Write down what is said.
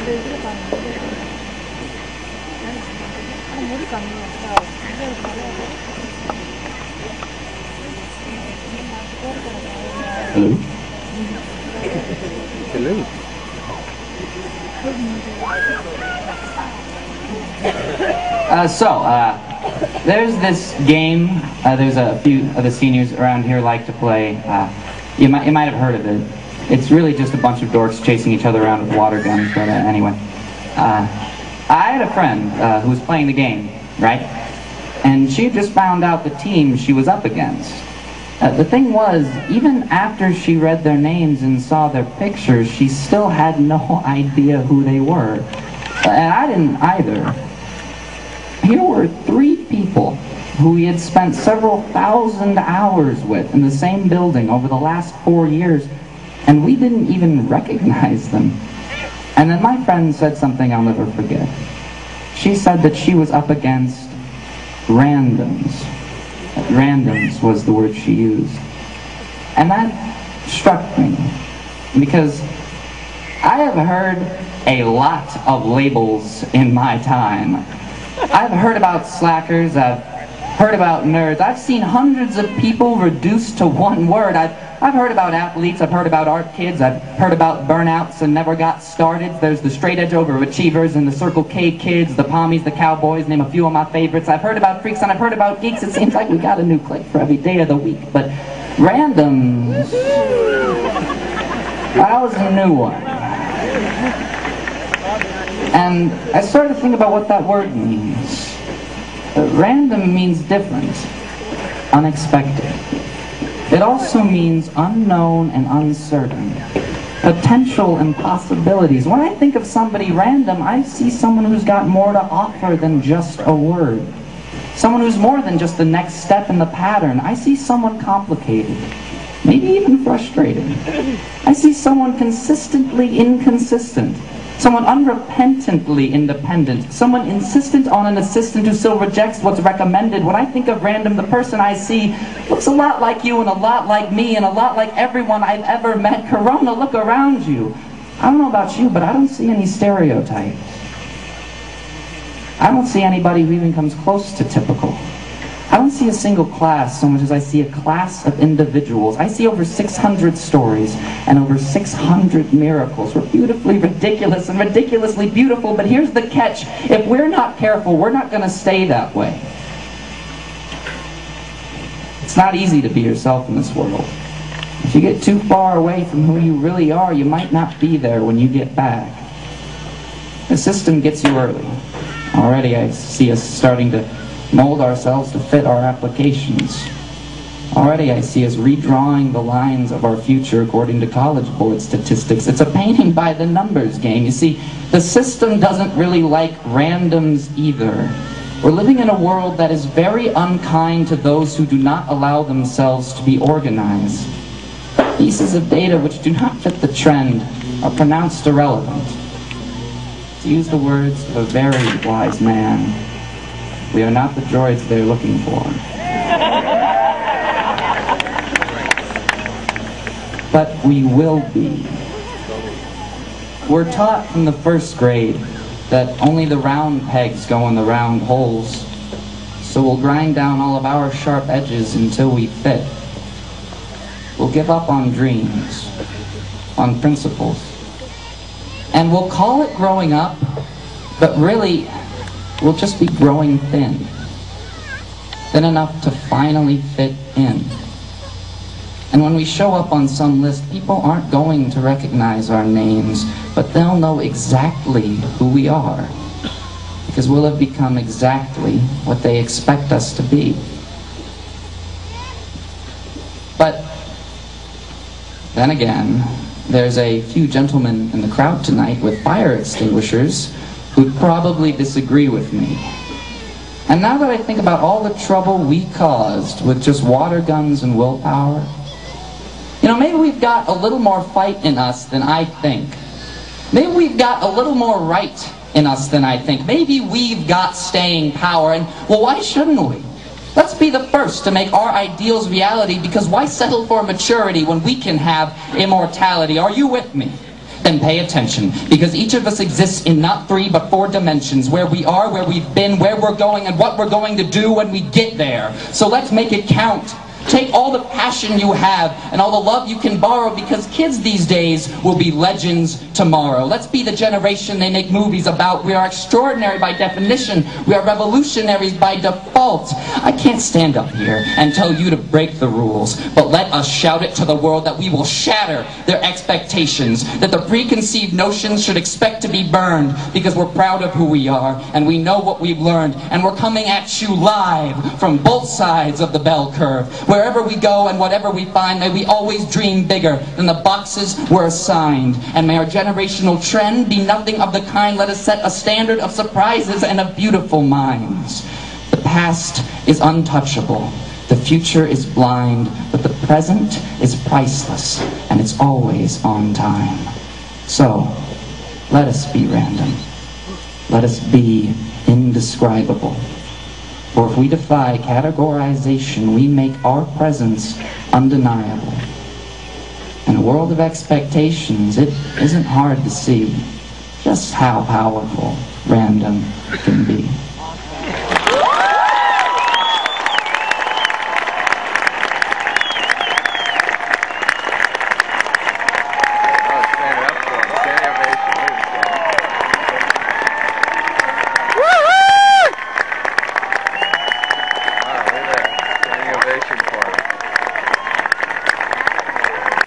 Hello? Hello? There's this game. There's a few of the seniors around here like to play. You might have heard of it. It's really just a bunch of dorks chasing each other around with water guns. But anyway, I had a friend who was playing the game, right? And she had just found out the team she was up against. The thing was, even after she read their names and saw their pictures, she still had no idea who they were. And I didn't either. Here were 3 people who he had spent several thousand hours with in the same building over the last 4 years, and we didn't even recognize them. And then my friend said something I'll never forget. She said that she was up against randoms. Randoms was the word she used. And that struck me, because I have heard a lot of labels in my time. I've heard about slackers, I've heard about nerds, I've seen hundreds of people reduced to one word. I've heard about athletes, I've heard about art kids, I've heard about burnouts and never got started. There's the straight edge overachievers and the Circle K kids, the Pommies, the Cowboys, name a few of my favorites. I've heard about freaks and I've heard about geeks. It seems like we got a new clique for every day of the week. But randoms, that was a new one. And I started to think about what that word means. Random means different, unexpected. It also means unknown and uncertain, potential and possibilities. When I think of somebody random, I see someone who's got more to offer than just a word. Someone who's more than just the next step in the pattern. I see someone complicated, maybe even frustrated. I see someone consistently inconsistent. Someone unrepentantly independent. Someone insistent on an assistant who still rejects what's recommended. When I think of random, the person I see looks a lot like you and a lot like me and a lot like everyone I've ever met. Corona, look around you. I don't know about you, but I don't see any stereotypes. I don't see anybody who even comes close to typical. I don't see a single class so much as I see a class of individuals. I see over 600 stories and over 600 miracles. We're beautifully ridiculous and ridiculously beautiful, but here's the catch. If we're not careful, we're not going to stay that way. It's not easy to be yourself in this world. If you get too far away from who you really are, you might not be there when you get back. The system gets you early. Already I see us starting to mold ourselves to fit our applications. Already I see us redrawing the lines of our future according to College Board statistics. It's a painting by the numbers game. You see, the system doesn't really like randoms either. We're living in a world that is very unkind to those who do not allow themselves to be organized. Pieces of data which do not fit the trend are pronounced irrelevant. To use the words of a very wise man, we are not the droids they're looking for. But we will be. We're taught from the first grade that only the round pegs go in the round holes. So we'll grind down all of our sharp edges until we fit. We'll give up on dreams, on principles. And we'll call it growing up, but really, we'll just be growing thin. Thin enough to finally fit in. And when we show up on some list, people aren't going to recognize our names, but they'll know exactly who we are. Because we'll have become exactly what they expect us to be. But then again, there's a few gentlemen in the crowd tonight with fire extinguishers who'd probably disagree with me. And now that I think about all the trouble we caused with just water guns and willpower, you know, maybe we've got a little more fight in us than I think. Maybe we've got a little more right in us than I think. Maybe we've got staying power, and well, why shouldn't we? Let's be the first to make our ideals reality, because why settle for maturity when we can have immortality? Are you with me? Then pay attention, because each of us exists in not 3 but 4 dimensions, where we are, where we've been, where we're going, and what we're going to do when we get there. So let's make it count. Take all the passion you have and all the love you can borrow, because kids these days will be legends tomorrow. Let's be the generation they make movies about. We are extraordinary by definition. We are revolutionaries by default. I can't stand up here and tell you to break the rules, but let us shout it to the world that we will shatter their expectations, that the preconceived notions should expect to be burned, because we're proud of who we are and we know what we've learned, and we're coming at you live from both sides of the bell curve. Wherever we go and whatever we find, may we always dream bigger than the boxes we're assigned. And may our generational trend be nothing of the kind. Let us set a standard of surprises and of beautiful minds. The past is untouchable. The future is blind. But the present is priceless. And it's always on time. So, let us be random. Let us be indescribable. For if we defy categorization, we make our presence undeniable. In a world of expectations, it isn't hard to see just how powerful random can be.